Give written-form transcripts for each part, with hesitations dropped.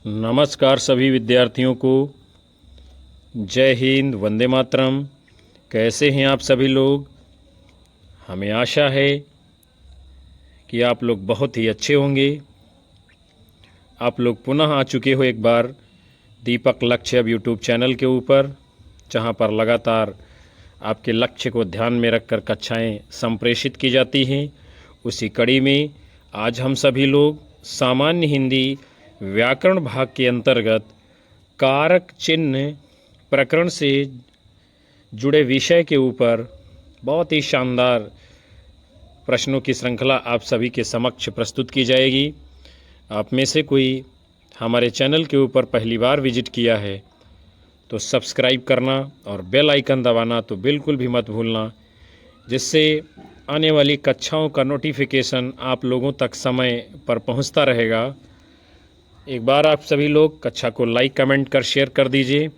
नमस्कार सभी विद्यार्थियों को। जय हिंद, वंदे मातरम। कैसे हैं आप सभी लोग? हमें आशा है कि आप लोग बहुत ही अच्छे होंगे। आप लोग पुनः आ चुके हो एक बार दीपक लक्ष्य अब यूट्यूब चैनल के ऊपर, जहां पर लगातार आपके लक्ष्य को ध्यान में रखकर कक्षाएं संप्रेषित की जाती हैं। उसी कड़ी में आज हम सभी लोग सामान्य हिंदी व्याकरण भाग के अंतर्गत कारक चिन्ह प्रकरण से जुड़े विषय के ऊपर बहुत ही शानदार प्रश्नों की श्रृंखला आप सभी के समक्ष प्रस्तुत की जाएगी। आप में से कोई हमारे चैनल के ऊपर पहली बार विजिट किया है तो सब्सक्राइब करना और बेल आइकन दबाना तो बिल्कुल भी मत भूलना, जिससे आने वाली कक्षाओं का नोटिफिकेशन आप लोगों तक समय पर पहुंचता रहेगा। एक बार आप सभी लोग कक्षा को लाइक, कमेंट कर शेयर कर दीजिए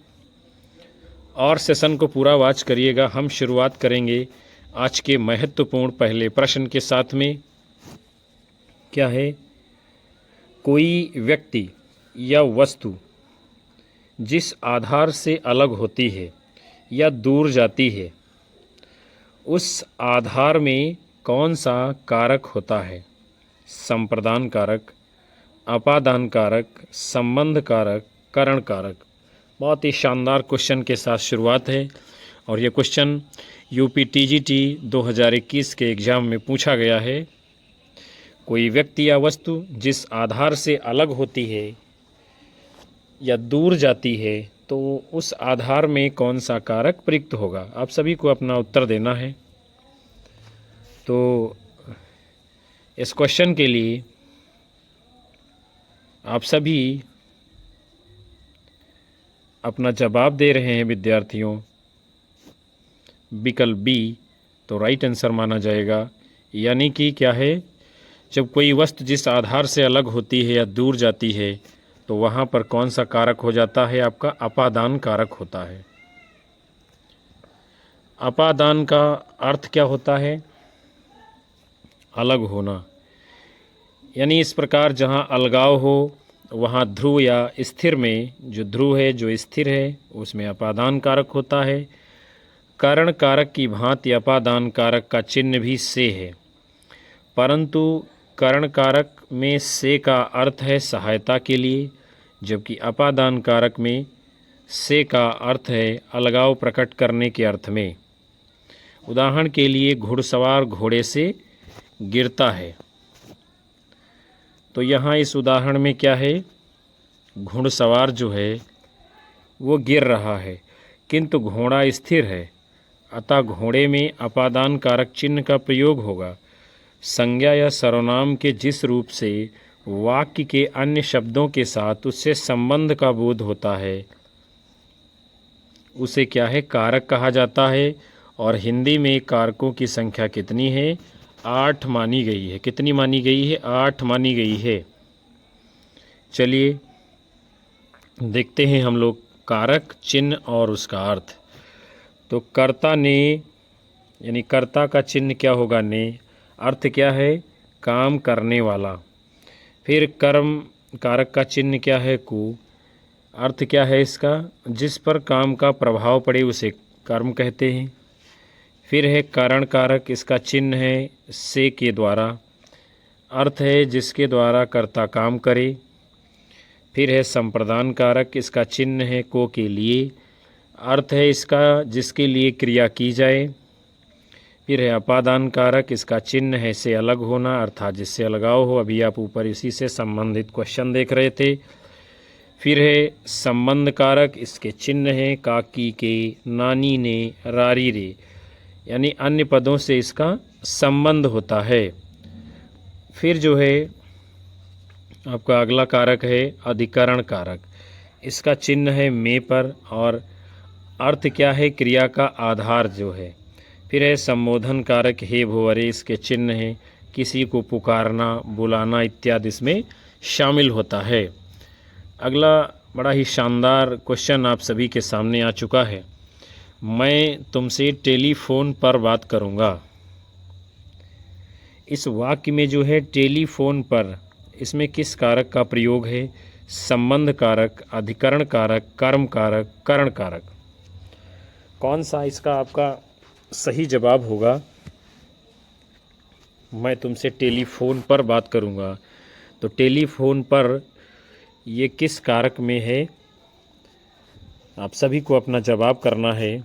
और सेशन को पूरा वॉच करिएगा। हम शुरुआत करेंगे आज के महत्वपूर्ण पहले प्रश्न के साथ में। क्या है? कोई व्यक्ति या वस्तु जिस आधार से अलग होती है या दूर जाती है, उस आधार में कौन सा कारक होता है? संप्रदान कारक, अपादान कारक, संबंध कारक, करण कारक। बहुत ही शानदार क्वेश्चन के साथ शुरुआत है और ये क्वेश्चन यूपी टीजीटी 2021 के एग्ज़ाम में पूछा गया है। कोई व्यक्ति या वस्तु जिस आधार से अलग होती है या दूर जाती है, तो उस आधार में कौन सा कारक प्रयुक्त होगा? आप सभी को अपना उत्तर देना है। तो इस क्वेश्चन के लिए आप सभी अपना जवाब दे रहे हैं विद्यार्थियों। विकल्प बी तो राइट आंसर माना जाएगा। यानी कि क्या है, जब कोई वस्तु जिस आधार से अलग होती है या दूर जाती है तो वहाँ पर कौन सा कारक हो जाता है? आपका अपादान कारक होता है। अपादान का अर्थ क्या होता है? अलग होना। यानी इस प्रकार जहाँ अलगाव हो वहाँ ध्रुव या स्थिर में, जो ध्रुव है, जो स्थिर है, उसमें अपादान कारक होता है। करण कारक की भांति अपादान कारक का चिन्ह भी से है, परंतु करण कारक में से का अर्थ है सहायता के लिए, जबकि अपादान कारक में से का अर्थ है अलगाव प्रकट करने के अर्थ में। उदाहरण के लिए, घुड़सवार घोड़े से गिरता है, तो यहाँ इस उदाहरण में क्या है, घुड़सवार जो है वो गिर रहा है किंतु घोड़ा स्थिर है, अतः घोड़े में अपादान कारक चिन्ह का प्रयोग होगा। संज्ञा या सर्वनाम के जिस रूप से वाक्य के अन्य शब्दों के साथ उससे संबंध का बोध होता है, उसे क्या है, कारक कहा जाता है। और हिंदी में कारकों की संख्या कितनी है? 8 मानी गई है। कितनी मानी गई है? 8 मानी गई है। चलिए देखते हैं हम लोग कारक चिन्ह और उसका अर्थ। तो कर्ता ने, यानी कर्ता का चिन्ह क्या होगा? ने। अर्थ क्या है? काम करने वाला। फिर कर्म कारक का चिन्ह क्या है? कु। अर्थ क्या है इसका? जिस पर काम का प्रभाव पड़े उसे कर्म कहते हैं। फिर है कारण कारक, इसका चिन्ह है से के द्वारा। अर्थ है जिसके द्वारा कर्ता काम करे। फिर है संप्रदान कारक, इसका चिन्ह है को के लिए। अर्थ है इसका जिसके लिए क्रिया की जाए। फिर है अपादान कारक, इसका चिन्ह है से अलग होना, अर्थात जिससे अलगाव हो। अभी आप ऊपर इसी से संबंधित क्वेश्चन देख रहे थे। फिर है संबंध कारक, इसके चिन्ह है काकी के, नानी ने, रारी रे, यानी अन्य पदों से इसका संबंध होता है। फिर जो है आपका अगला कारक है अधिकरण कारक, इसका चिन्ह है में पर और अर्थ क्या है? क्रिया का आधार जो है। फिर है संबोधन कारक, हे भुवरे, इसके चिन्ह है किसी को पुकारना, बुलाना इत्यादि इसमें शामिल होता है। अगला बड़ा ही शानदार क्वेश्चन आप सभी के सामने आ चुका है। मैं तुमसे टेलीफोन पर बात करूंगा। इस वाक्य में जो है टेलीफोन पर, इसमें किस कारक का प्रयोग है? संबंध कारक, अधिकरण कारक, कर्म कारक, करण कारक। कौन सा इसका आपका सही जवाब होगा? मैं तुमसे टेलीफोन पर बात करूंगा, तो टेलीफोन पर ये किस कारक में है? आप सभी को अपना जवाब करना है।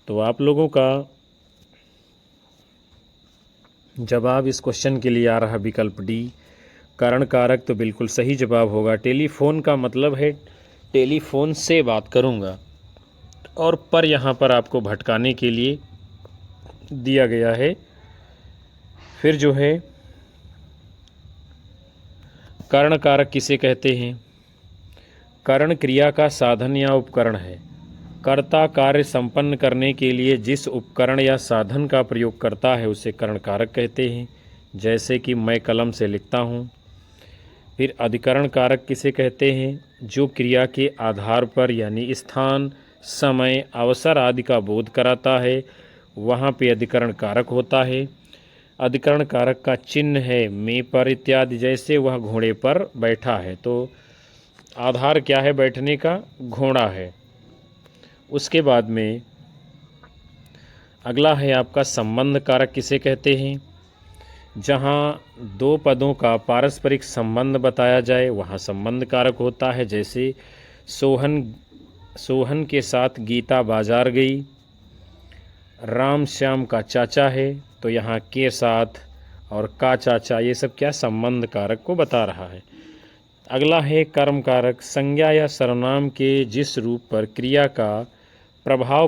तो आप लोगों का जवाब इस क्वेश्चन के लिए आ रहा विकल्प डी, करण कारक, तो बिल्कुल सही जवाब होगा। टेलीफोन का मतलब है टेलीफोन से बात करूंगा, और पर यहाँ पर आपको भटकाने के लिए दिया गया है। फिर जो है करण कारक किसे कहते हैं? करण क्रिया का साधन या उपकरण है। कर्ता कार्य संपन्न करने के लिए जिस उपकरण या साधन का प्रयोग करता है उसे करण कारक कहते हैं, जैसे कि मैं कलम से लिखता हूँ। फिर अधिकरण कारक किसे कहते हैं? जो क्रिया के आधार पर यानी स्थान, समय, अवसर आदि का बोध कराता है, वहाँ पे अधिकरण कारक होता है। अधिकरण कारक का चिन्ह है मैं पर इत्यादि, जैसे वह घोड़े पर बैठा है, तो आधार क्या है बैठने का? घोड़ा है। उसके बाद में अगला है आपका संबंध कारक किसे कहते हैं? जहाँ दो पदों का पारस्परिक संबंध बताया जाए वहाँ संबंध कारक होता है, जैसे सोहन के साथ गीता बाजार गई, राम श्याम का चाचा है, तो यहाँ के साथ और का चाचा, ये सब क्या संबंध कारक को बता रहा है। अगला है कर्म कारक। संज्ञा या सर्वनाम के जिस रूप पर क्रिया का प्रभाव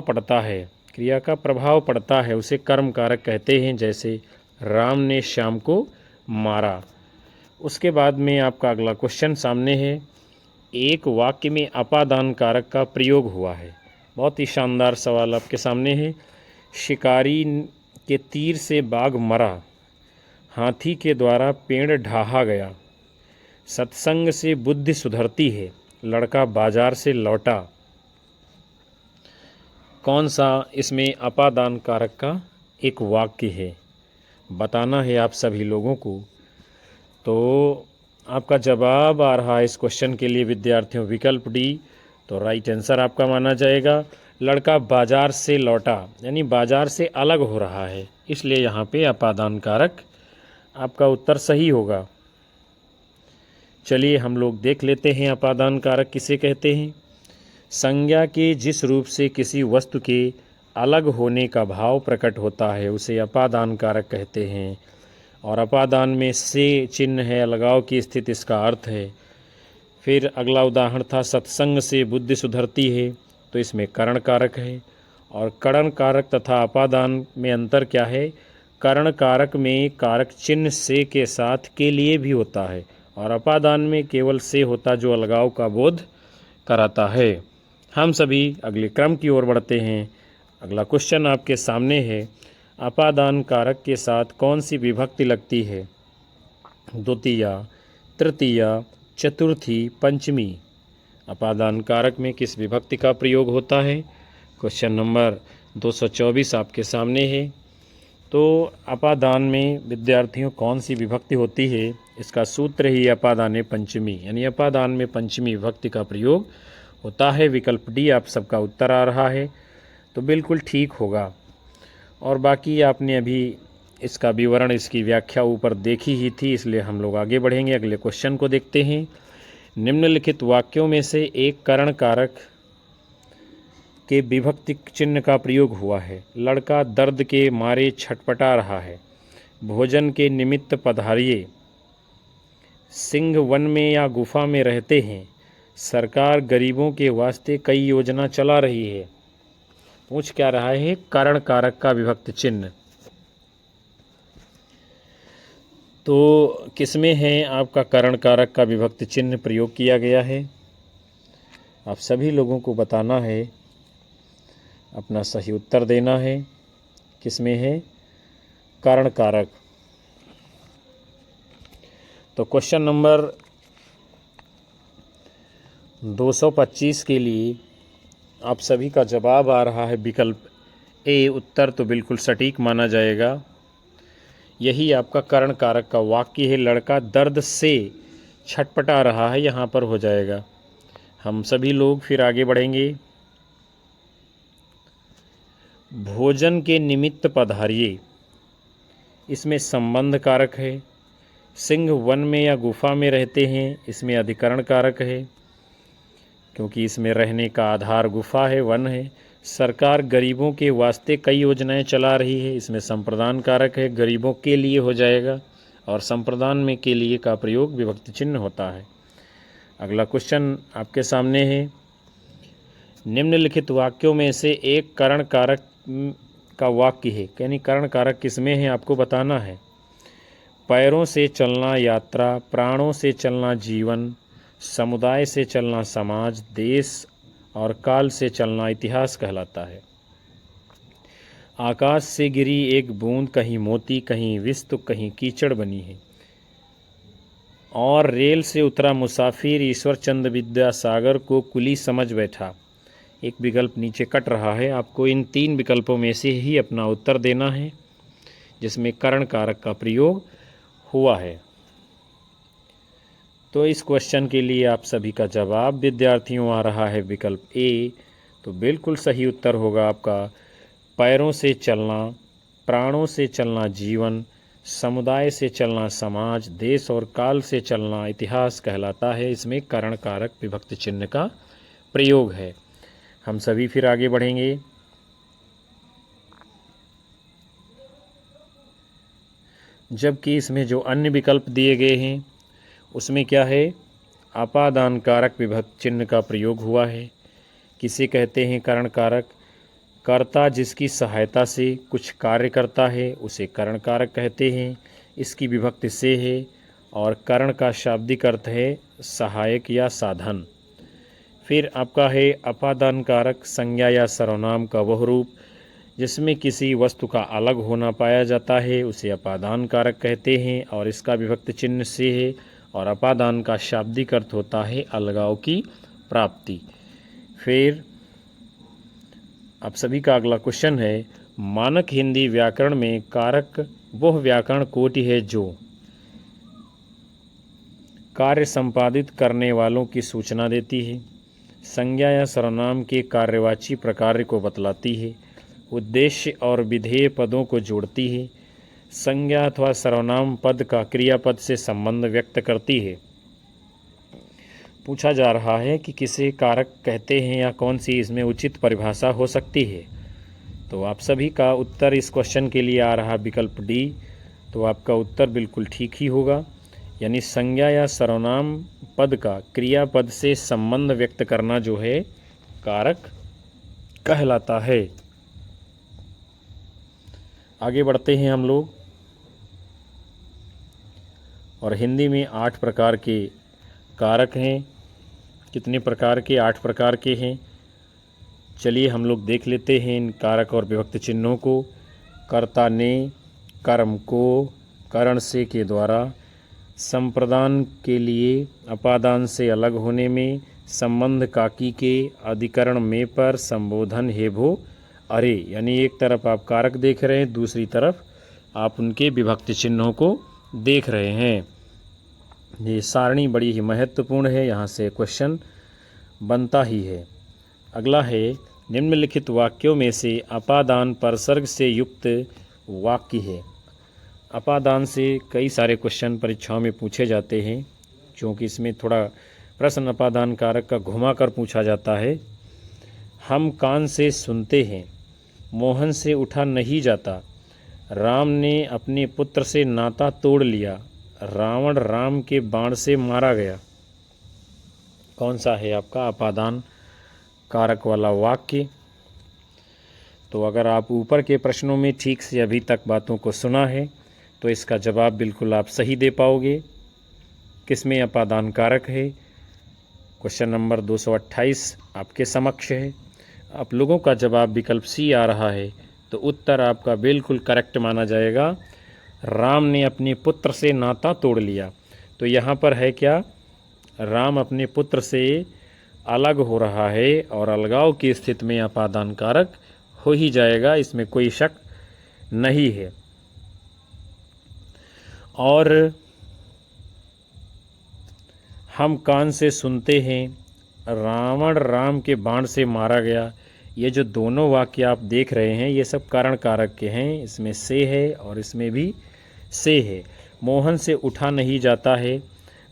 पड़ता है उसे कर्म कारक कहते हैं, जैसे राम ने श्याम को मारा। उसके बाद में आपका अगला क्वेश्चन सामने है। एक वाक्य में अपादान कारक का प्रयोग हुआ है। बहुत ही शानदार सवाल आपके सामने है। शिकारी के तीर से बाघ मरा, हाथी के द्वारा पेड़ ढाहा गया, सत्संग से बुद्धि सुधरती है, लड़का बाजार से लौटा। कौन सा इसमें अपादान कारक का एक वाक्य है, बताना है आप सभी लोगों को। तो आपका जवाब आ रहा है इस क्वेश्चन के लिए विद्यार्थियों विकल्प डी, तो राइट आंसर आपका माना जाएगा। लड़का बाजार से लौटा यानी बाजार से अलग हो रहा है, इसलिए यहाँ पे अपादान कारक आपका उत्तर सही होगा। चलिए हम लोग देख लेते हैं अपादान कारक किसे कहते हैं। संज्ञा के जिस रूप से किसी वस्तु के अलग होने का भाव प्रकट होता है उसे अपादान कारक कहते हैं, और अपादान में से चिन्ह है, अलगाव की स्थिति इसका अर्थ है। फिर अगला उदाहरण था सत्संग से बुद्धि सुधरती है, तो इसमें करण कारक है। और करण कारक तथा अपादान में अंतर क्या है? करण कारक में कारक चिन्ह से के साथ के लिए भी होता है, और अपादान में केवल से होता जो अलगाव का बोध कराता है। हम सभी अगले क्रम की ओर बढ़ते हैं। अगला क्वेश्चन आपके सामने है। अपादान कारक के साथ कौन सी विभक्ति लगती है? द्वितीया, तृतीया, चतुर्थी, पंचमी। अपादान कारक में किस विभक्ति का प्रयोग होता है? क्वेश्चन नंबर 224 आपके सामने है। तो अपादान में विद्यार्थियों कौन सी विभक्ति होती है? इसका सूत्र ही अपादाने पंचमी, यानी अपादान में पंचमी विभक्ति का प्रयोग होता है। विकल्प डी आप सबका उत्तर आ रहा है, तो बिल्कुल ठीक होगा। और बाकी आपने अभी इसका विवरण, इसकी व्याख्या ऊपर देखी ही थी, इसलिए हम लोग आगे बढ़ेंगे। अगले क्वेश्चन को देखते हैं। निम्नलिखित वाक्यों में से एक करण कारक के विभक्ति चिन्ह का प्रयोग हुआ है। लड़का दर्द के मारे छटपटा रहा है, भोजन के निमित्त पधारिए, सिंह वन में या गुफा में रहते हैं, सरकार गरीबों के वास्ते कई योजना चला रही है। पूछ क्या रहा है? करण कारक का विभक्ति चिन्ह। तो किसमें है आपका करण कारक का विभक्ति चिन्ह प्रयोग किया गया है? आप सभी लोगों को बताना है, अपना सही उत्तर देना है। किसमें है करण कारक? तो क्वेश्चन नंबर 225 के लिए आप सभी का जवाब आ रहा है विकल्प ए। उत्तर तो बिल्कुल सटीक माना जाएगा। यही आपका करण कारक का वाक्य है। लड़का दर्द से छटपटा रहा है यहाँ पर हो जाएगा। हम सभी लोग फिर आगे बढ़ेंगे। भोजन के निमित्त पधारिए, इसमें संबंध कारक है। सिंह वन में या गुफा में रहते हैं, इसमें अधिकरण कारक है, क्योंकि इसमें रहने का आधार गुफा है, वन है। सरकार गरीबों के वास्ते कई योजनाएं चला रही है, इसमें संप्रदान कारक है, गरीबों के लिए हो जाएगा, और संप्रदान में के लिए का प्रयोग विभक्ति चिन्ह होता है। अगला क्वेश्चन आपके सामने है। निम्नलिखित वाक्यों में से एक करण कारक का वाक्य है, यानी करण कारक किसमें है आपको बताना है। पैरों से चलना यात्रा, प्राणों से चलना जीवन, समुदाय से चलना समाज, देश और काल से चलना इतिहास कहलाता है। आकाश से गिरी एक बूंद कहीं मोती कहीं विष तो कहीं कीचड़ बनी है। और रेल से उतरा मुसाफिर ईश्वर चंद विद्यासागर को कुली समझ बैठा। एक विकल्प नीचे कट रहा है, आपको इन 3 विकल्पों में से ही अपना उत्तर देना है जिसमें करण कारक का प्रयोग हुआ है। तो इस क्वेश्चन के लिए आप सभी का जवाब विद्यार्थियों आ रहा है विकल्प ए। तो बिल्कुल सही उत्तर होगा आपका पैरों से चलना, प्राणों से चलना जीवन, समुदाय से चलना समाज, देश और काल से चलना इतिहास कहलाता है। इसमें करण कारक विभक्ति चिन्ह का प्रयोग है। हम सभी फिर आगे बढ़ेंगे। जबकि इसमें जो अन्य विकल्प दिए गए हैं उसमें क्या है, अपादान कारक विभक्ति चिन्ह का प्रयोग हुआ है। किसे कहते हैं करण कारक? कर्ता जिसकी सहायता से कुछ कार्य करता है उसे करण कारक कहते हैं। इसकी विभक्ति से है और करण का शाब्दिक अर्थ है सहायक या साधन। फिर आपका है अपादान कारक, संज्ञा या सर्वनाम का वह रूप जिसमें किसी वस्तु का अलग होना पाया जाता है उसे अपादान कारक कहते हैं और इसका विभक्ति चिन्ह से है। और अपादान का शाब्दिक अर्थ होता है अलगाव की प्राप्ति। फिर आप सभी का अगला क्वेश्चन है, मानक हिंदी व्याकरण में कारक वह व्याकरण कोटि है जो कार्य संपादित करने वालों की सूचना देती है, संज्ञा या सर्वनाम के कार्यवाची प्रकार को बतलाती है, उद्देश्य और विधेय पदों को जोड़ती है, संज्ञा अथवा सर्वनाम पद का क्रियापद से संबंध व्यक्त करती है। पूछा जा रहा है कि किसे कारक कहते हैं या कौन सी इसमें उचित परिभाषा हो सकती है। तो आप सभी का उत्तर इस क्वेश्चन के लिए आ रहा विकल्प डी। तो आपका उत्तर बिल्कुल ठीक ही होगा, यानी संज्ञा या सर्वनाम पद का क्रियापद से संबंध व्यक्त करना जो है कारक कहलाता है। आगे बढ़ते हैं हम लोग। और हिंदी में 8 प्रकार के कारक हैं। कितने प्रकार के? 8 प्रकार के हैं। चलिए हम लोग देख लेते हैं इन कारक और विभक्ति चिन्हों को। कर्ता ने, कर्म को, करण से के द्वारा, संप्रदान के लिए, अपादान से अलग होने में, संबंध काकी के, अधिकरण में पर, संबोधन हे भो अरे। यानी एक तरफ आप कारक देख रहे हैं, दूसरी तरफ आप उनके विभक्ति चिन्हों को देख रहे हैं। ये सारणी बड़ी ही महत्वपूर्ण है, यहाँ से क्वेश्चन बनता ही है। अगला है, निम्नलिखित वाक्यों में से अपादान परसर्ग से युक्त वाक्य है। अपादान से कई सारे क्वेश्चन परीक्षाओं में पूछे जाते हैं, क्योंकि इसमें थोड़ा प्रश्न अपादान कारक का घुमा कर पूछा जाता है। हम कान से सुनते हैं, मोहन से उठा नहीं जाता, राम ने अपने पुत्र से नाता तोड़ लिया, रावण राम के बाण से मारा गया। कौन सा है आपका अपादान कारक वाला वाक्य? तो अगर आप ऊपर के प्रश्नों में ठीक से अभी तक बातों को सुना है तो इसका जवाब बिल्कुल आप सही दे पाओगे। किसमें अपादान कारक है? क्वेश्चन नंबर 228 आपके समक्ष है। आप लोगों का जवाब विकल्प सी आ रहा है, तो उत्तर आपका बिल्कुल करेक्ट माना जाएगा। राम ने अपने पुत्र से नाता तोड़ लिया। तो यहाँ पर है क्या? राम अपने पुत्र से अलग हो रहा है और अलगाव की स्थिति में अपादान कारक हो ही जाएगा, इसमें कोई शक नहीं है। और हम कान से सुनते हैं, रावण राम के बाण से मारा गया। ये जो दोनों वाक्य आप देख रहे हैं ये सब कारण कारक के हैं। इसमें से है और इसमें भी से है। मोहन से उठा नहीं जाता है,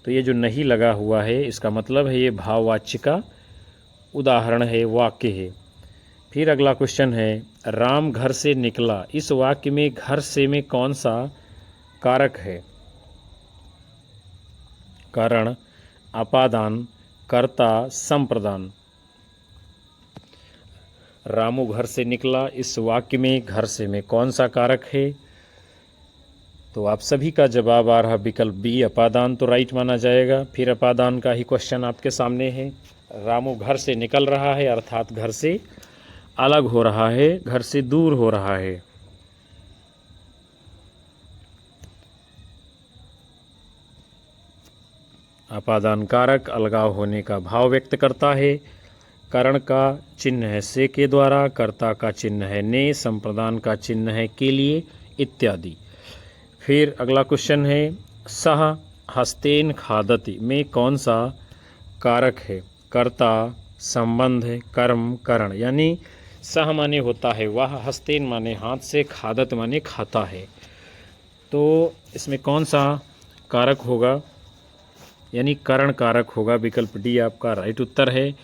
तो ये जो नहीं लगा हुआ है इसका मतलब है ये भाववाच्य का उदाहरण है, वाक्य है। फिर अगला क्वेश्चन है, राम घर से निकला। इस वाक्य में घर से में कौन सा कारक है? कारण, अपादान, कर्ता, संप्रदान। रामू घर से निकला, इस वाक्य में घर से में कौन सा कारक है? तो आप सभी का जवाब आ रहा विकल्प बी, अपादान, तो राइट माना जाएगा। फिर अपादान का ही क्वेश्चन आपके सामने है। रामू घर से निकल रहा है अर्थात घर से अलग हो रहा है, घर से दूर हो रहा है। अपादान कारक अलगाव होने का भाव व्यक्त करता है। करण का चिन्ह है से के द्वारा, कर्ता का चिन्ह है ने, संप्रदान का चिन्ह है के लिए, इत्यादि। फिर अगला क्वेश्चन है, सह हस्तेन खादति में कौन सा कारक है? कर्ता, संबंध, कर्म, करण। यानी सह माने होता है वह, हस्तेन माने हाथ से, खादत माने खाता है। तो इसमें कौन सा कारक होगा? यानी करण कारक होगा। विकल्प डी आपका राइट उत्तर है।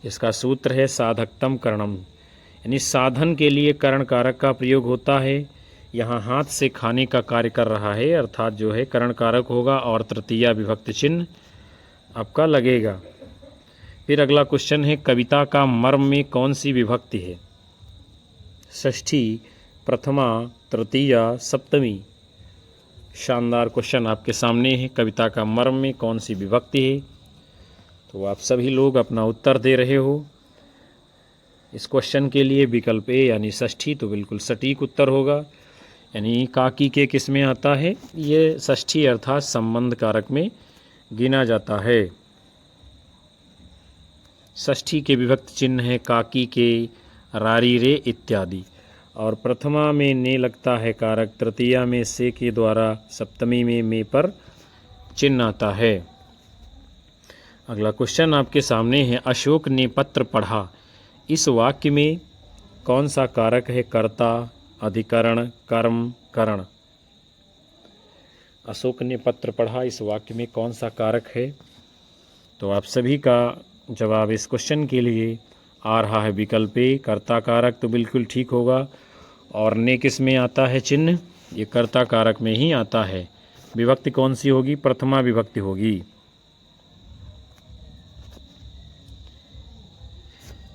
इसका सूत्र है साधकतम करणम, यानी साधन के लिए करण कारक का प्रयोग होता है। यहाँ हाथ से खाने का कार्य कर रहा है अर्थात जो है करण कारक होगा और तृतीया विभक्ति चिन्ह आपका लगेगा। फिर अगला क्वेश्चन है, कविता का मर्म में कौन सी विभक्ति है? षष्ठी, प्रथमा, तृतीया, सप्तमी। शानदार क्वेश्चन आपके सामने है। कविता का मर्म में कौन सी विभक्ति है? तो आप सभी लोग अपना उत्तर दे रहे हो। इस क्वेश्चन के लिए विकल्प ए यानी षष्ठी तो बिल्कुल सटीक उत्तर होगा। यानी काकी के किस में आता है? ये षष्ठी अर्थात संबंध कारक में गिना जाता है। षष्ठी के विभक्ति चिन्ह है काकी के, रारी रे इत्यादि। और प्रथमा में ने लगता है कारक, तृतीया में से के द्वारा, सप्तमी में मे पर चिन्ह आता है। अगला क्वेश्चन आपके सामने है, अशोक ने पत्र पढ़ा। इस वाक्य में कौन सा कारक है? कर्ता, अधिकरण, कर्म, करण। अशोक ने पत्र पढ़ा, इस वाक्य में कौन सा कारक है? तो आप सभी का जवाब इस क्वेश्चन के लिए आ रहा है विकल्प ए, कर्ता कारक, तो बिल्कुल ठीक होगा। और ने किस में आता है चिन्ह? ये कर्ता कारक में ही आता है। विभक्ति कौन सी होगी? प्रथमा विभक्ति होगी।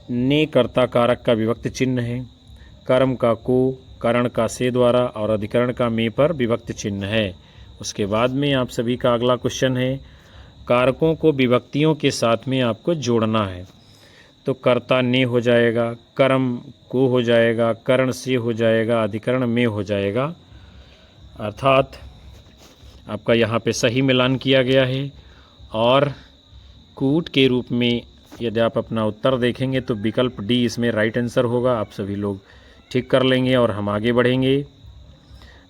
ने कर्ता कारक का विभक्ति चिन्ह है। कर्म का को, करण का से द्वारा और अधिकरण का में पर विभक्ति चिन्ह है। उसके बाद में आप सभी का अगला क्वेश्चन है, कारकों को विभक्तियों के साथ में आपको जोड़ना है। तो कर्ता ने हो जाएगा, कर्म को हो जाएगा, करण से हो जाएगा, अधिकरण में हो जाएगा। अर्थात आपका यहाँ पे सही मिलान किया गया है। और कूट के रूप में यदि आप अपना उत्तर देखेंगे तो विकल्प डी इसमें राइट आंसर होगा। आप सभी लोग ठीक कर लेंगे और हम आगे बढ़ेंगे।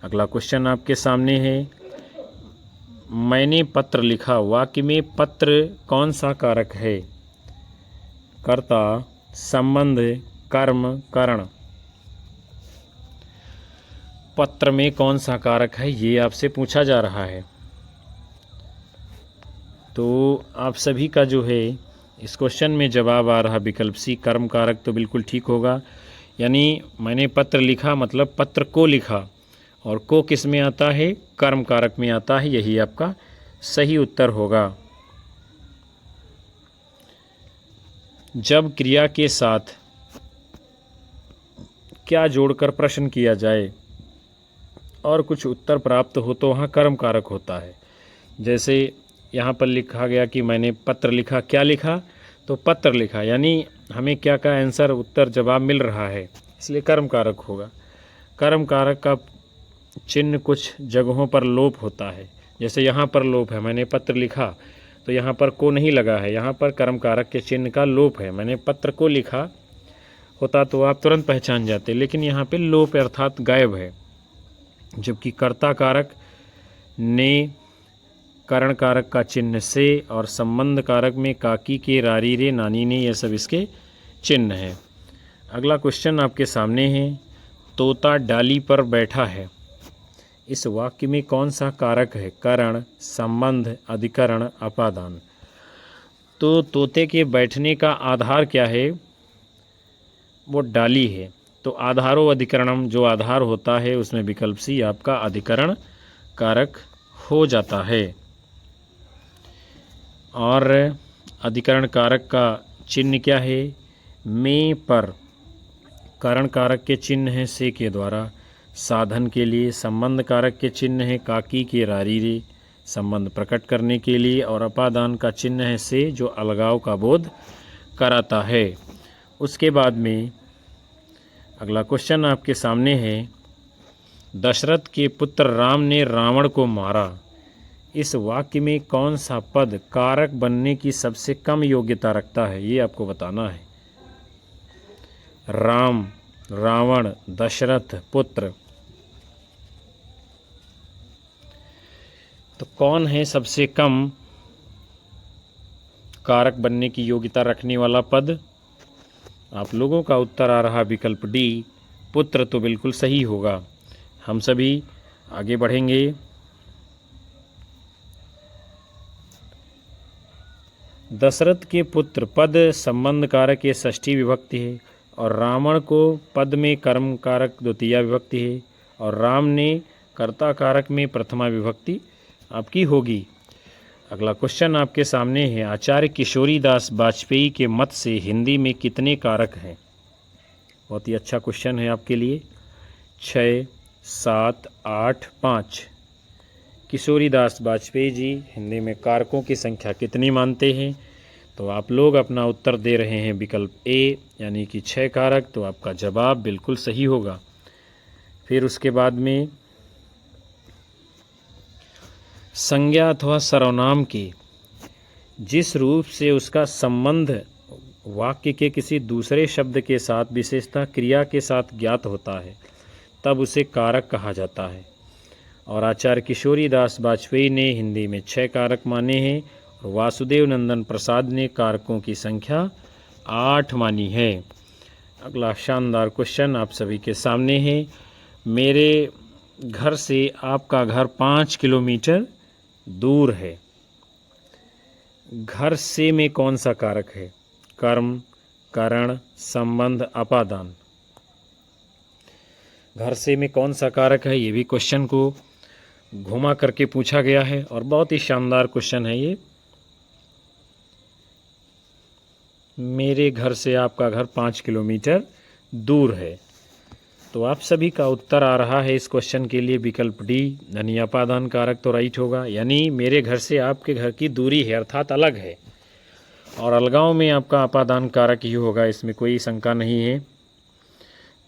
अगला क्वेश्चन आपके सामने है, मैंने पत्र लिखा। वाक्य में पत्र कौन सा कारक है? कर्ता, संबंध, कर्म, करण। पत्र में कौन सा कारक है ये आपसे पूछा जा रहा है। तो आप सभी का जो है इस क्वेश्चन में जवाब आ रहा विकल्प सी, कर्म कारक, तो बिल्कुल ठीक होगा। यानी मैंने पत्र लिखा मतलब पत्र को लिखा, और को किस में आता है? कर्म कारक में आता है। यही आपका सही उत्तर होगा। जब क्रिया के साथ क्या जोड़कर प्रश्न किया जाए और कुछ उत्तर प्राप्त हो तो वहाँ कर्म कारक होता है। जैसे यहाँ पर लिखा गया कि मैंने पत्र लिखा, क्या लिखा? तो पत्र लिखा, यानी हमें क्या का आंसर, उत्तर, जवाब मिल रहा है, इसलिए कर्म कारक होगा। कर्म कारक का चिन्ह कुछ जगहों पर लोप होता है। जैसे यहाँ पर लोप है, मैंने पत्र लिखा, तो यहाँ पर को नहीं लगा है, यहाँ पर कर्म कारक के चिन्ह का लोप है। मैंने पत्र को लिखा होता तो आप तुरंत पहचान जाते, लेकिन यहाँ पे लोप अर्थात गायब है। जबकि कर्ता कारक ने करण कारक का चिन्ह से और संबंध कारक में काकी के, रारी रे, नानी ने, यह सब इसके चिन्ह हैं। अगला क्वेश्चन आपके सामने है, तोता डाली पर बैठा है। इस वाक्य में कौन सा कारक है? करण, संबंध, अधिकरण, अपादान। तो तोते के बैठने का आधार क्या है? वो डाली है। तो आधारो अधिकरणम, जो आधार होता है उसमें विकल्प सी आपका अधिकरण कारक हो जाता है। और अधिकरण कारक का चिन्ह क्या है? में पर। करण कारक के चिन्ह हैं से के द्वारा, साधन के लिए। संबंध कारक के चिन्ह है काकी के, रारी रे, संबंध प्रकट करने के लिए। और अपादान का चिन्ह है से, जो अलगाव का बोध कराता है। उसके बाद में अगला क्वेश्चन आपके सामने है, दशरथ के पुत्र राम ने रावण को मारा। इस वाक्य में कौन सा पद कारक बनने की सबसे कम योग्यता रखता है? ये आपको बताना है। राम, रावण, दशरथ, पुत्र, तो कौन है सबसे कम कारक बनने की योग्यता रखने वाला पद? आप लोगों का उत्तर आ रहा विकल्प डी, पुत्र। तो बिल्कुल सही होगा। हम सभी आगे बढ़ेंगे। दशरथ के पुत्र पद संबंध कारक के षष्ठी विभक्ति है, और रावण को पद में कर्म कारक द्वितीया विभक्ति है, और राम ने कर्ता कारक में प्रथमा विभक्ति आपकी होगी। अगला क्वेश्चन आपके सामने है, आचार्य किशोरीदास वाजपेयी के मत से हिंदी में कितने कारक हैं? बहुत ही अच्छा क्वेश्चन है आपके लिए। 6, 7, 8, 5। किशोरीदास वाजपेयी जी हिंदी में कारकों की संख्या कितनी मानते हैं? तो आप लोग अपना उत्तर दे रहे हैं विकल्प ए, यानी कि 6 कारक। तो आपका जवाब बिल्कुल सही होगा। फिर उसके बाद में संज्ञा अथवा सर्वनाम के जिस रूप से उसका संबंध वाक्य के किसी दूसरे शब्द के साथ, विशेषतः क्रिया के साथ ज्ञात होता है, तब उसे कारक कहा जाता है। और आचार्य किशोरीदास वाजपेयी ने हिंदी में 6 कारक माने हैं, और वासुदेव नंदन प्रसाद ने कारकों की संख्या 8 मानी है। अगला शानदार क्वेश्चन आप सभी के सामने है, मेरे घर से आपका घर 5 किलोमीटर दूर है। घर से में कौन सा कारक है? कर्म, करण, संबंध, अपादान। घर से में कौन सा कारक है? ये भी क्वेश्चन को घुमा करके पूछा गया है, और बहुत ही शानदार क्वेश्चन है ये। मेरे घर से आपका घर 5 किलोमीटर दूर है। तो आप सभी का उत्तर आ रहा है इस क्वेश्चन के लिए विकल्प डी, यानी अपादान कारक तो राइट होगा। यानी मेरे घर से आपके घर की दूरी है, अर्थात अलग है, और अलगाव में आपका अपादान कारक ही होगा, इसमें कोई शंका नहीं है।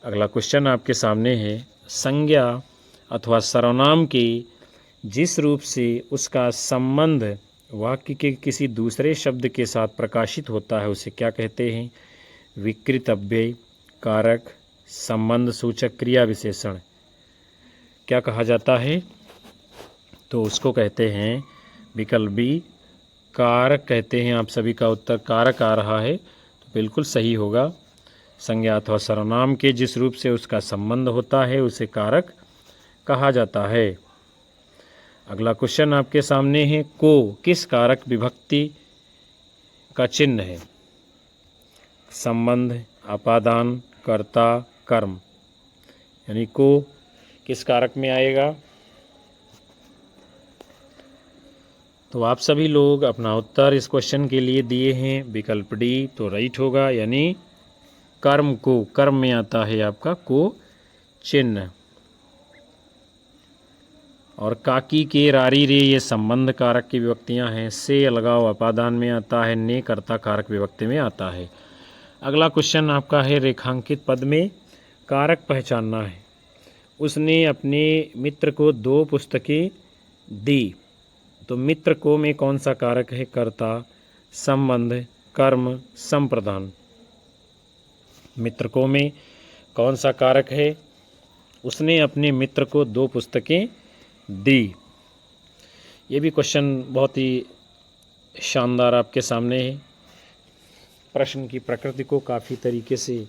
अगला क्वेश्चन आपके सामने है, संज्ञा अथवा सर्वनाम के जिस रूप से उसका संबंध वाक्य के किसी दूसरे शब्द के साथ प्रकाशित होता है उसे क्या कहते हैं? विकृत अव्यय, कारक, संबंध सूचक, क्रिया विशेषण। क्या कहा जाता है? तो उसको कहते हैं विकल्प बी, कारक कहते हैं। आप सभी का उत्तर कारक आ रहा है, तो बिल्कुल सही होगा। संज्ञा अथवा सर्वनाम के जिस रूप से उसका संबंध होता है उसे कारक कहा जाता है। अगला क्वेश्चन आपके सामने है, को किस कारक विभक्ति का चिन्ह है? संबंध, अपादान, कर्ता, कर्म। यानी को किस कारक में आएगा? तो आप सभी लोग अपना उत्तर इस क्वेश्चन के लिए दिए हैं विकल्प डी, तो राइट होगा। यानी कर्म को, कर्म में आता है आपका को चिन्ह। और काकी के, रारी रे, ये संबंध कारक की विभक्तियां हैं। से अलगाव अपादान में आता है, ने कर्ता कारक विभक्ति में आता है। अगला क्वेश्चन आपका है, रेखांकित पद में कारक पहचानना है। उसने अपने मित्र को 2 पुस्तकें दी। तो मित्र को में कौन सा कारक है? कर्ता, संबंध, कर्म, संप्रदान। मित्र को में कौन सा कारक है? उसने अपने मित्र को 2 पुस्तकें दी। ये भी क्वेश्चन बहुत ही शानदार आपके सामने है। प्रश्न की प्रकृति को काफ़ी तरीके से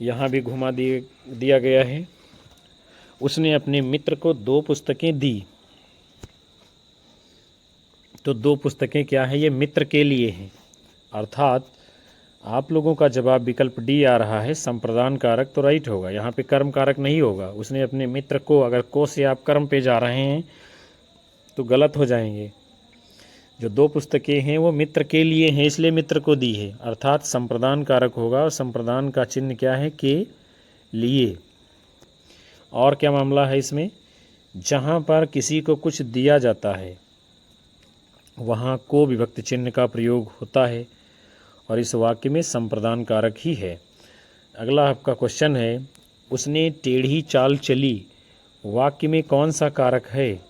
यहाँ भी घुमा दिया गया है। उसने अपने मित्र को 2 पुस्तकें दी, तो 2 पुस्तकें क्या है, ये मित्र के लिए हैं। अर्थात आप लोगों का जवाब विकल्प डी आ रहा है, संप्रदान कारक, तो राइट होगा। यहाँ पे कर्म कारक नहीं होगा। उसने अपने मित्र को, अगर को से आप कर्म पे जा रहे हैं तो गलत हो जाएंगे। जो 2 पुस्तकें हैं वो मित्र के लिए हैं, इसलिए मित्र को दी है, अर्थात संप्रदान कारक होगा। और संप्रदान का चिन्ह क्या है, के लिए। और क्या मामला है इसमें, जहाँ पर किसी को कुछ दिया जाता है वहाँ को विभक्ति चिन्ह का प्रयोग होता है, और इस वाक्य में संप्रदान कारक ही है। अगला आपका क्वेश्चन है, उसने टेढ़ी चाल चली, वाक्य में कौन सा कारक है?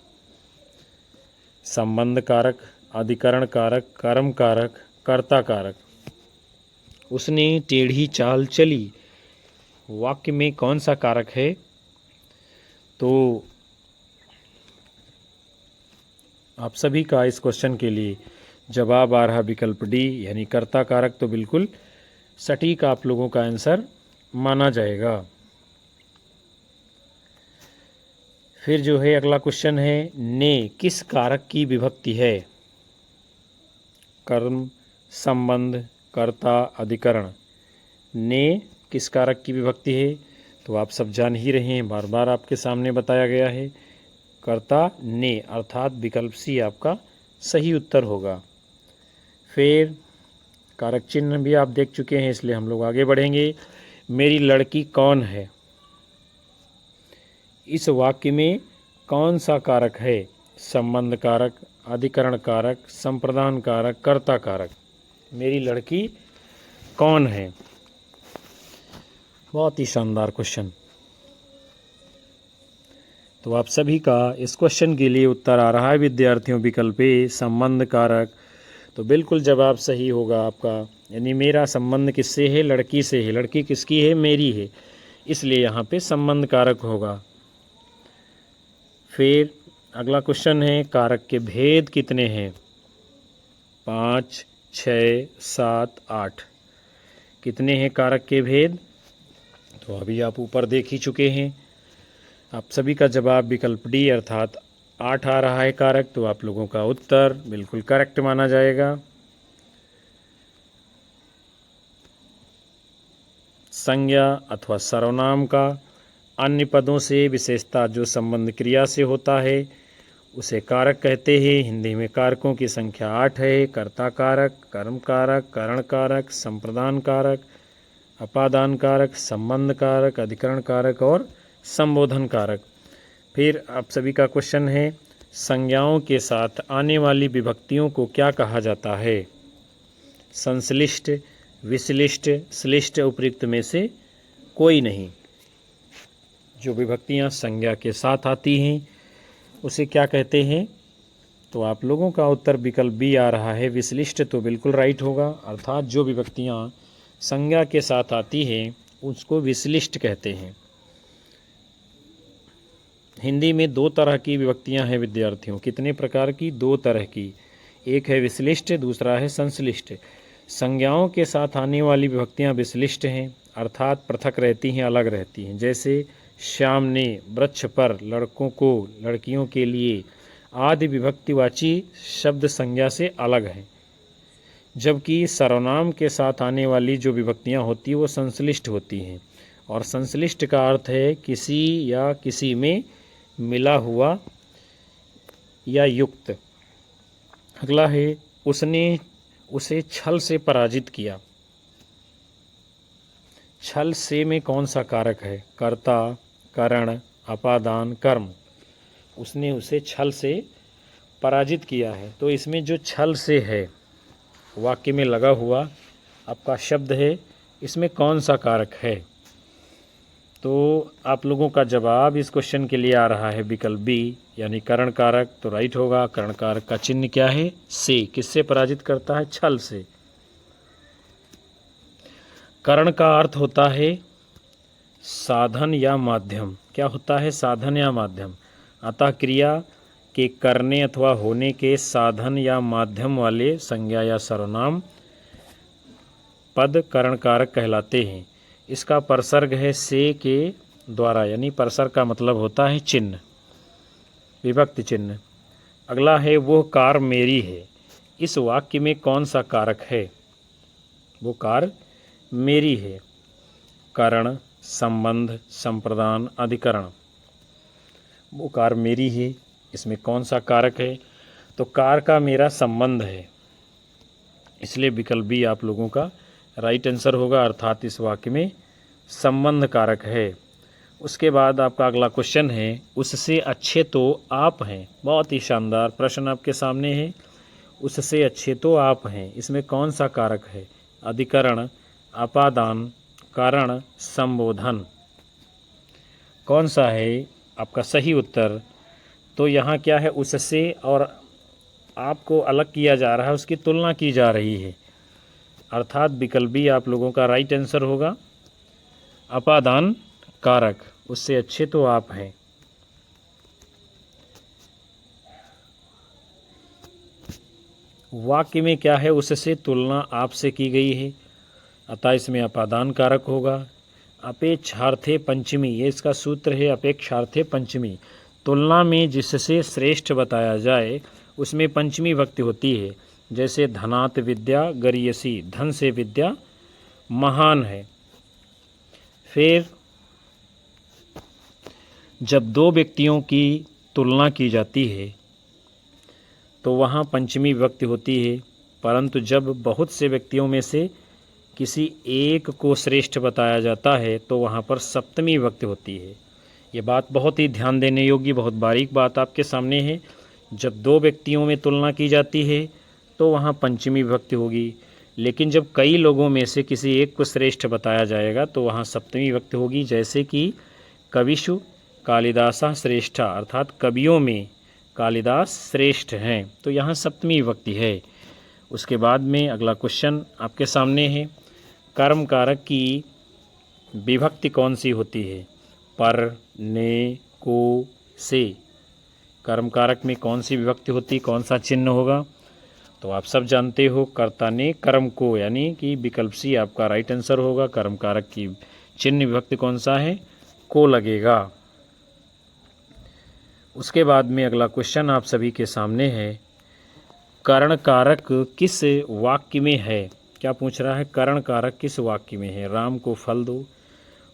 संबंध कारक, अधिकरण कारक, कर्म कारक, कर्ता कारक। उसने टेढ़ी चाल चली, वाक्य में कौन सा कारक है? तो आप सभी का इस क्वेश्चन के लिए जवाब आ रहा विकल्प डी, यानी कर्ता कारक। तो बिल्कुल सटीक आप लोगों का आंसर माना जाएगा। फिर जो है अगला क्वेश्चन है, ने किस कारक की विभक्ति है? कर्म, संबंध, कर्ता, अधिकरण। ने किस कारक की विभक्ति है? तो आप सब जान ही रहे हैं, बार बार आपके सामने बताया गया है, कर्ता ने, अर्थात विकल्प सी आपका सही उत्तर होगा। फिर कारक चिन्ह भी आप देख चुके हैं, इसलिए हम लोग आगे बढ़ेंगे। मेरी लड़की कौन है, इस वाक्य में कौन सा कारक है? संबंध कारक, अधिकरण कारक, संप्रदान कारक, कर्ता कारक। मेरी लड़की कौन है? बहुत ही शानदार क्वेश्चन। तो आप सभी का इस क्वेश्चन के लिए उत्तर आ रहा है विद्यार्थियों, विकल्प ए, संबंध कारक। तो बिल्कुल जवाब सही होगा आपका, यानी मेरा संबंध किससे है? लड़की से है। लड़की किसकी है? मेरी है, इसलिए यहाँ पे संबंध कारक होगा। फिर अगला क्वेश्चन है, कारक के भेद कितने हैं? 5, 6, 7, 8। कितने हैं कारक के भेद? तो अभी आप ऊपर देख ही चुके हैं। आप सभी का जवाब विकल्प डी, अर्थात 8 आ रहा है कारक। तो आप लोगों का उत्तर बिल्कुल करेक्ट माना जाएगा। संज्ञा अथवा सर्वनाम का अन्य पदों से विशेषता जो संबंध क्रिया से होता है उसे कारक कहते हैं। हिंदी में कारकों की संख्या 8 है। कर्ता कारक, कर्म कारक, करण कारक, संप्रदान कारक, अपादान कारक, संबंध कारक, अधिकरण कारक और संबोधन कारक। फिर आप सभी का क्वेश्चन है, संज्ञाओं के साथ आने वाली विभक्तियों को क्या कहा जाता है? संश्लिष्ट, विश्लिष्ट, श्लिष्ट, उपयुक्त में से कोई नहीं। जो विभक्तियां संज्ञा के साथ आती हैं उसे क्या कहते हैं? तो आप लोगों का उत्तर विकल्प बी आ रहा है, विश्लिष्ट। तो बिल्कुल राइट होगा, अर्थात जो विभक्तियां संज्ञा के साथ आती हैं उसको विश्लिष्ट कहते हैं। हिंदी में 2 तरह की विभक्तियां हैं विद्यार्थियों। कितने प्रकार की? 2 तरह की। एक है विश्लिष्ट, दूसरा है संश्लिष्ट। संज्ञाओं के साथ आने वाली विभक्तियां विश्लिष्ट हैं, अर्थात पृथक रहती हैं, अलग रहती हैं। जैसे श्याम ने, वृक्ष पर, लड़कों को, लड़कियों के लिए आदि विभक्तिवाची शब्द संज्ञा से अलग हैं। जबकि सर्वनाम के साथ आने वाली जो विभक्तियां होती हैं वो संश्लिष्ट होती हैं। और संश्लिष्ट का अर्थ है किसी या किसी में मिला हुआ या युक्त। अगला है, उसने उसे छल से पराजित किया। छल से में कौन सा कारक है? कर्ता, करण, अपादान, कर्म। उसने उसे छल से पराजित किया है। तो इसमें जो छल से है वाक्य में लगा हुआ आपका शब्द है, इसमें कौन सा कारक है? तो आप लोगों का जवाब इस क्वेश्चन के लिए आ रहा है विकल्प बी, यानी करण कारक। तो राइट होगा। करण कारक का चिन्ह क्या है? से। किससे पराजित करता है? छल से। करण का अर्थ होता है साधन या माध्यम। क्या होता है? साधन या माध्यम। अतः क्रिया के करने अथवा होने के साधन या माध्यम वाले संज्ञा या सर्वनाम पद करण कारक कहलाते हैं। इसका परसर्ग है से के द्वारा, यानी परसर्ग का मतलब होता है चिन्ह, विभक्ति चिन्ह। अगला है वो कार मेरी है। इस वाक्य में कौन सा कारक है? वो कार मेरी है। कारण, संबंध, संप्रदान, अधिकरण। वो कार मेरी है, इसमें कौन सा कारक है? तो कार का मेरा संबंध है, इसलिए विकल्प बी आप लोगों का राइट आंसर होगा, अर्थात इस वाक्य में संबंध कारक है। उसके बाद आपका अगला क्वेश्चन है, उससे अच्छे तो आप हैं। बहुत ही शानदार प्रश्न आपके सामने है। उससे अच्छे तो आप हैं, इसमें कौन सा कारक है? अधिकरण, अपादान, कारण, संबोधन। कौन सा है आपका सही उत्तर? तो यहाँ क्या है, उससे और आपको अलग किया जा रहा है, उसकी तुलना की जा रही है, अर्थात विकल्प बी आप लोगों का राइट आंसर होगा, अपादान कारक। उससे अच्छे तो आप हैं। वाक्य में क्या है, उससे तुलना आपसे की गई है, अतः इसमें अपादान कारक होगा। अपेक्षार्थे पंचमी, ये इसका सूत्र है, अपेक्षार्थे पंचमी। तुलना में जिससे श्रेष्ठ बताया जाए उसमें पंचमी विभक्ति होती है। जैसे धनात विद्या गरीयसी, धन से विद्या महान है। फिर जब दो व्यक्तियों की तुलना की जाती है तो वहाँ पंचमी विभक्ति होती है, परंतु जब बहुत से व्यक्तियों में से किसी एक को श्रेष्ठ बताया जाता है तो वहाँ पर सप्तमी विभक्ति होती है। ये बात बहुत ही ध्यान देने योग्य, बहुत बारीक बात आपके सामने है। जब दो व्यक्तियों में तुलना की जाती है तो वहाँ पंचमी विभक्ति होगी, लेकिन जब कई लोगों में से किसी एक को श्रेष्ठ बताया जाएगा तो वहाँ सप्तमी विभक्ति होगी। जैसे कि कविषु कालिदासा श्रेष्ठा, अर्थात कवियों में कालिदास श्रेष्ठ हैं, तो यहाँ सप्तमी विभक्ति है। उसके बाद में अगला क्वेश्चन आपके सामने है, कर्म कारक की विभक्ति कौन सी होती है? पर, ने, को, से। कर्म कारक में कौन सी विभक्ति होती, कौन सा चिन्ह होगा? तो आप सब जानते हो, कर्ता ने कर्म को, यानी कि विकल्प सी आपका राइट आंसर होगा। कर्म कारक की चिन्ह विभक्ति कौन सा है? को लगेगा। उसके बाद में अगला क्वेश्चन आप सभी के सामने है, करण कारक किस वाक्य में है? क्या पूछ रहा है? करण कारक किस वाक्य में है? राम को फल दो,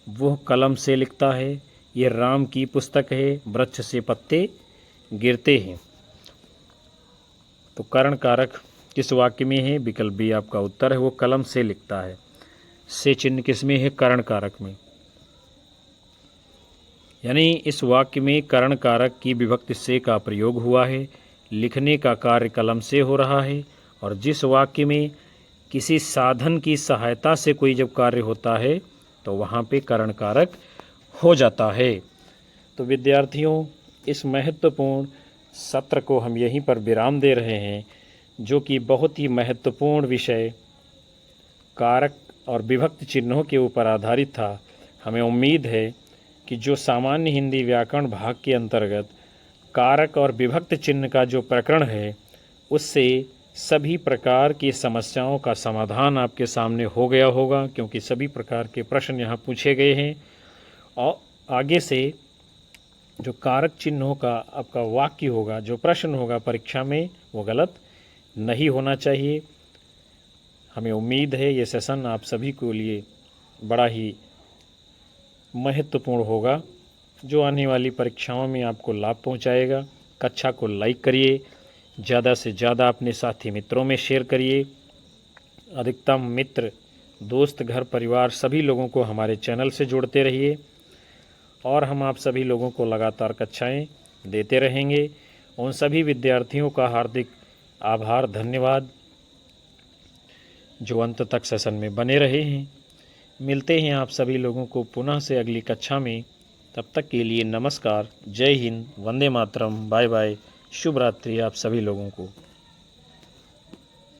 वह कलम से लिखता है, ये राम की पुस्तक है, वृक्ष से पत्ते गिरते हैं। तो करण कारक किस वाक्य में है? विकल्प बी आपका उत्तर है, वो कलम से लिखता है। से चिन्ह किस में है? करण कारक में। यानी इस वाक्य में करण कारक की विभक्ति से का प्रयोग हुआ है, लिखने का कार्य कलम से हो रहा है। और जिस वाक्य में किसी साधन की सहायता से कोई जब कार्य होता है तो वहाँ पे करण कारक हो जाता है। तो विद्यार्थियों, इस महत्वपूर्ण सत्र को हम यहीं पर विराम दे रहे हैं, जो कि बहुत ही महत्वपूर्ण विषय कारक और विभक्ति चिन्हों के ऊपर आधारित था। हमें उम्मीद है कि जो सामान्य हिंदी व्याकरण भाग के अंतर्गत कारक और विभक्ति चिन्ह का जो प्रकरण है, उससे सभी प्रकार की समस्याओं का समाधान आपके सामने हो गया होगा, क्योंकि सभी प्रकार के प्रश्न यहाँ पूछे गए हैं। और आगे से जो कारक चिन्हों का आपका वाक्य होगा, जो प्रश्न होगा परीक्षा में, वो गलत नहीं होना चाहिए। हमें उम्मीद है ये सेशन आप सभी के लिए बड़ा ही महत्वपूर्ण होगा, जो आने वाली परीक्षाओं में आपको लाभ पहुंचाएगा। कक्षा को लाइक करिए, ज़्यादा से ज़्यादा अपने साथी मित्रों में शेयर करिए। अधिकतम मित्र, दोस्त, घर परिवार सभी लोगों को हमारे चैनल से जोड़ते रहिए, और हम आप सभी लोगों को लगातार कक्षाएं देते रहेंगे। उन सभी विद्यार्थियों का हार्दिक आभार, धन्यवाद, जो अंत तक सेशन में बने रहे हैं। मिलते हैं आप सभी लोगों को पुनः से अगली कक्षा में। तब तक के लिए नमस्कार, जय हिंद, वंदे मातरम, बाय बाय, शुभ रात्रि आप सभी लोगों को।